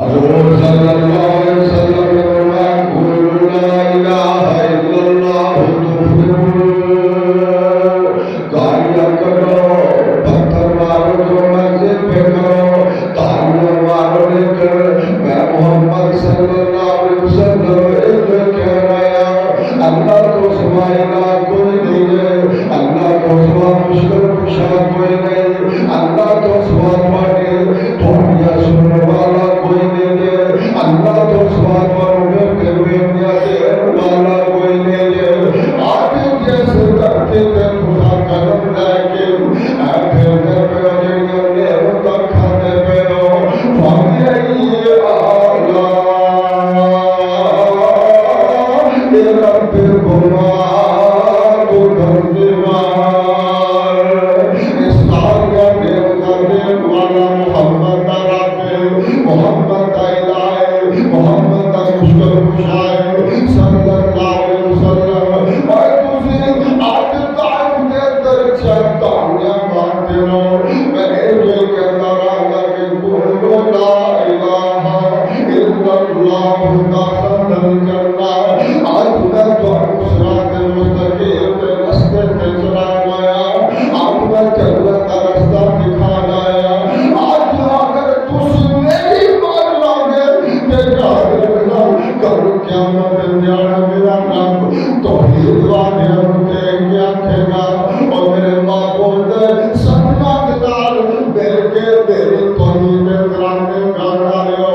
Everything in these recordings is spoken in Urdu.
حضور صلی اللہ علیہ وسلم نے فرمایا قولوا لا الہ الا اللہ تفلحون، گالیاں کرو، پتھر مارو، جو مرضی پہ کرو، تالیاں مارو، لیکن میں محمد صلی اللہ علیہ وسلم ایک کہہ رہا اللہ کو سوائے گا کوئی نہیں ہے، اللہ کو سوا مشکل کشا کوئی نہیں، اللہ کو سوا پاٹی دنیا سننے والا کوئی نہیں ہے، اللہ کو سوا پاٹی دنیا دینے والا کوئی نہیں ہے۔ آگے جیسے کرتے تھے خدا قدم لے کے پھر گھر پہ جڑیاں نعمتاں کھانے پہ ہو فَبِأَيِّ آلَاءِ رَبِّكُمَا تُكَذِّبَانِ۔ اس سال کا دن والا محمد کا رب، محمد کا الہ، محمد کا مشکل کشائے صلی اللہ علیہ وسلم۔ اور تسی آج تائم دے در چاہتاں مانتے ہو، میں یہ کہتا رہا کہ قولوا لا الہ الا اللہ دخل الجنہ۔ آج میں تو صراط مستقیم پہ راستے پہ چلا گیا، آج میں جنت کا راستہ دکھا لایا۔ آج اگر تسی میری مان لاؤ گے کہ کل قیامت جانا میرا رب توحید والے ہوتے کیا کہے گا، اور میرے معبود سپنا دار میرے کے میری توحید کرانے گانا لیو۔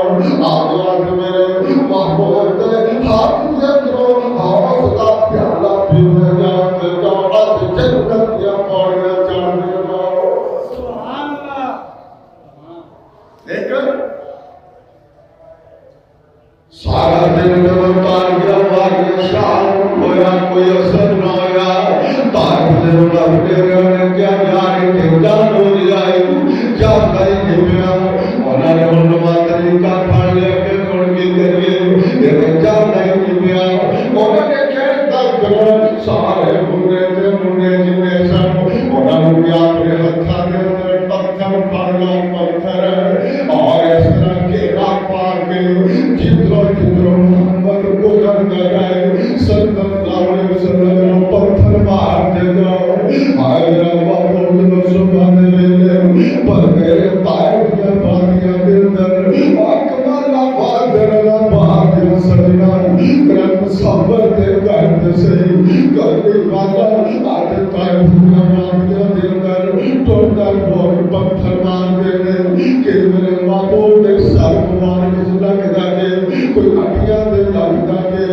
آج میرے معبود ہاتھ جترو حوصلہ پیالہ پینے جاتے جاؤ، آج جنت یا پاڑیاں جانے جاؤ۔ سبحان اللہ۔ لیکن سارا دن جب تاریاں ماری شام ہویا کوئی اثر نہ ہویا، تاریخ دن لفتے رہنے کیا جاری کہ جان ہو جائے کیا کئی گھبیا، انہوں نے علماء طریقہ پھاڑ لیا کہ کھوڑ کی کریے لیکن کیا نہیں گھبیا، انہوں نے کہتا کرو سارے منہ جنہیں سن، انہوں نے بھی اپنے ہتھا کے اندر پتھر پھاڑا پتھر اور اس طرح کے راک پار کے جترو محمد گزر گئے صلی اللہ علیہ وسلم پتھر مار دے جاؤ۔ آئے ربا بولو سبحان اللہ، پر میرے طائف یا بادیاں دے در اکمل آبادر آبادیاں سجنا کرم صبر دے کرد سے کرنے والا آج طائف یا بادیاں دے در ٹوٹر بول پتھر مار دے کہ میرے معبود سر مار کس لگ جاگے، کوئی اٹھیاں دے لگ جاگے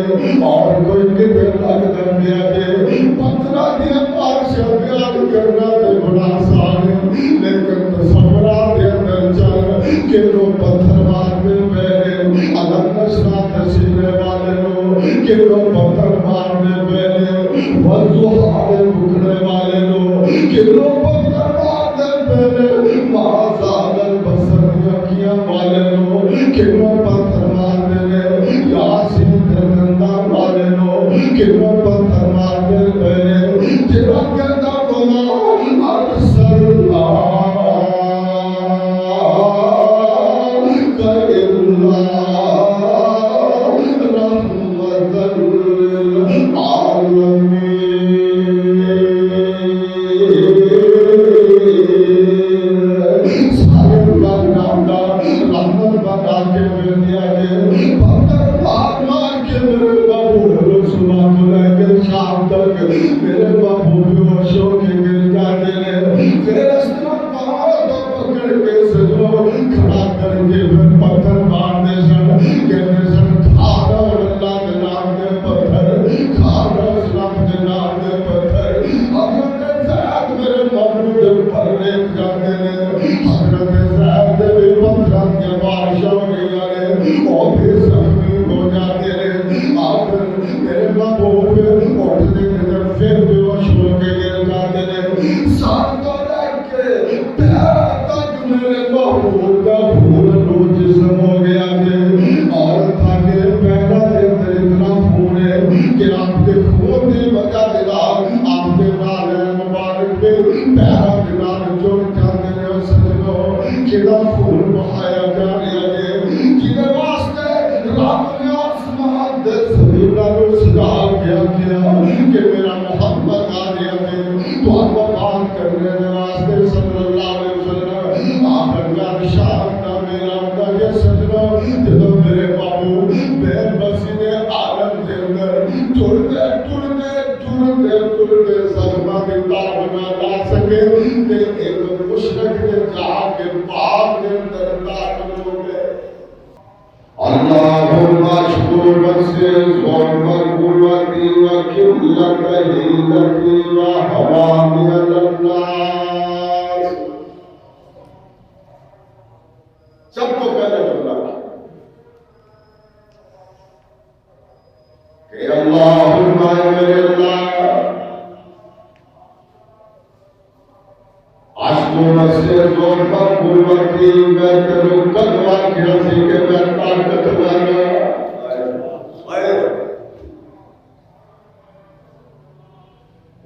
اور کوئی کدھر لگ جاگے۔ پتھرہ دیا پارشہ بیان کرنا دے بڑا آسان ہے، لیکن تصورہ دے اندر چل کہ لو پتھر مار دے پہلے علم نشرہ نشینے والے لو، کہ لو پتھر مار دے پہلے وضو حالے بکھنے والے لو، کہ لو پتھر مار دے پہلے معاذ البصر یقیاں والے لو، کہ لو پتھر مار دے یاسین درندہ والے لو، کہ لو پتھر مار دے پہلے جنہ کہتا بنا ارسل اللہ میرے بابو بھی ہوشوں کے گر جاتے ہیں، پھر اس طرح پہاڑ کو پکڑ کے سجو کھڑا کر کے پھر پتھر مار دے سن، کہنے سن کھانا اللہ کے نام دے پتھر، کھانا اسلام کے نام دے پتھر۔ حضرت زید میرے محمود پر لے جاتے ہیں، حضرت زید بھی پتھر کے بارشوں کے آلے اور بھی زخمی ہو جاتے ہیں۔ آخر میرے محبوب اٹھنے کے در پھر بھی وشوں کے گر جاتے ہیں، ساتھ تو لگ کے پیرا تک میرے محبوب کا پھول لو جسم ہو گیا تھے، اور تھا کہ پیرا دے در اتنا خون ہے کہ آپ کے خون دی وجہ دلا آپ کے نالے مبارک پہ پیرا دلال جو جاتے ہیں سجنوں کیڑا خون بہایا جانے لگے، جنہیں کرنے واسطے صلی اللہ علیہ وسلم آخر جان شام کا میرا مدہ سجنہ جدو میرے بابو بے بسی نے عالم کے اندر ٹھڑتے سلمہ کی تاب نہ لا سکے کہ ایک مشرک نے جہاں کے باپ کے اندر داخل ہو گئے اللہم اشکر بسیز و قوتی و قلت حیلتی و حوامی الناس سب کو پہلے جملہ کہ اللہم میرے اللہ اشکر بسیز و قوتی میں تیرے قدوہ کی رسی کے میں طاقت والا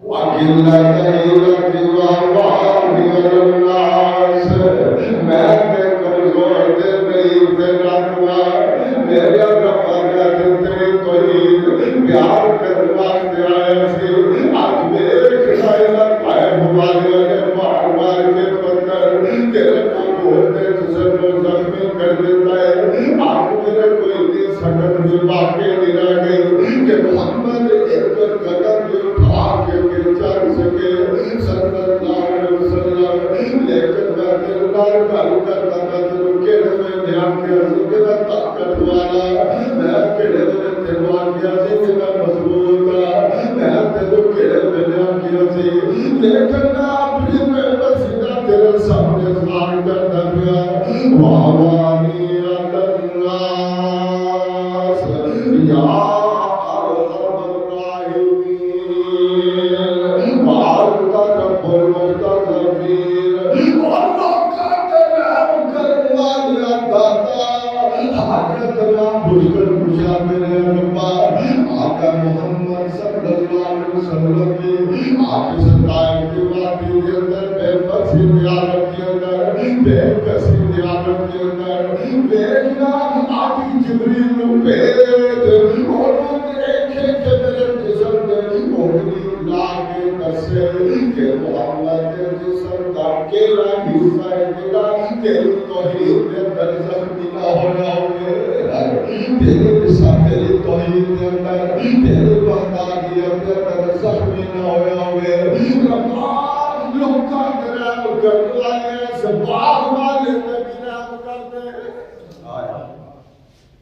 وَقِلَّتَ حِيلَتِي وَحَوَامِي النَّاسِ میں تے کمزور دے نہیں تے رکھنا میرے رب اگر تیری توحید پیار کروا تے آیا سی آج میرے خیال پائے ہمارے مار کے پتھر تیرے کو بولتے جسم کو زخمی کر دیتا ہے آج میرے کوئی اتنی سکت بھی باقی نہیں رہ گئی کہ محمد ایک قدم بھی اٹھا کے چل سکے صلی اللہ علیہ وسلم لیکن میں دل نال گل کرتا تھا تو کہڑے میں دھیان کیا سی کہ میں طاقت والا میں کہڑے میں دھیان کیا سی کہ میں مضبوط تھا میں تو کہڑے میں دھیان کیا سی لیکن میں اپنی میں بسیدہ تیرے سامنے ظاہر کرتا گیا وَعَوَانِي النَّاسِ یا محمد صلی اللہ علیہ وسلم کی آپ ستائے کی واقعی کے اندر بے بسی دیارت کے اندر بے کسی دیارت کے اندر بیٹنا آتی جبریل بیت اور وہ دیکھے کہ میرے جسم نے اگلی لاغے دسے کہ محمد کے جسم کا کیلا حصہ ہے کیلا تیری توحید کے اندر زخمی نہ ہونا ہوگے تیری تیری توحید کے اندر تیری وحدانی کے اندر زخمی نہ ہویا ہوئے ربا لوکا کرام کرنے سباہ والے تبیرام کرتے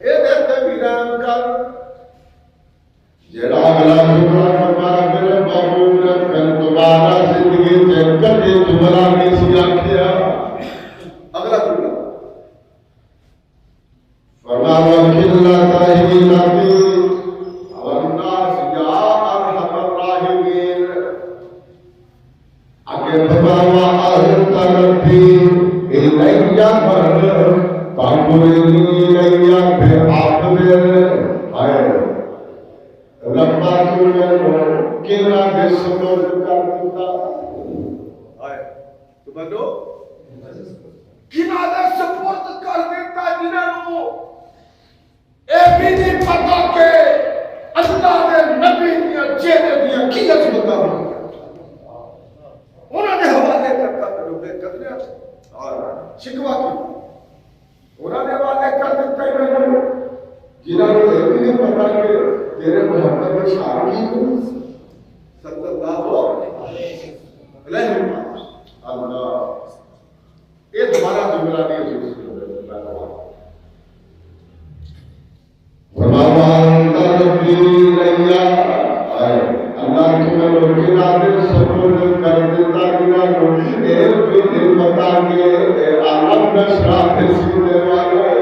اے تبیرام کر جڑا اگلا جملہ فرمایا میرے بابو نے پھر دوبارہ زندگی سے کبھی جملہ نہیں سی آکھیا اگلا جملہ فرمایا وَقِلَّتَ حِيلَتِي وَالنَّاسِ يَا أَرْحَمَ الرَّاحِمِينَ آگے فرمایا أَنْتَ رَبِّي إِلَيَّ فَاعْبُدْنِي إِلَيَّ بِعَقْلٍ ربا تو میں کینا دے سپورٹ کر دیتا تو بندو کینا دے سپورٹ کر دیتا جنہوں اے بھی نہیں پتا کہ اللہ دے نبی دیا چہرے دیا کی عظمت انہوں نے حوالے کرتا تو بے قدرے شکوا کی انہوں نے حوالے کر دیتا جنہوں نے یہ بھی نہیں پتا کہ تیرے محمد شاہ کی صلی اللہ علیہ وسلم اللہ یہ دوبارہ جملہ نہیں ہے اللہ تمہیں لوگی نادر سپورٹ کر دیتا گیا ایک بھی دن بتا کہ عالم نشرات سینے والے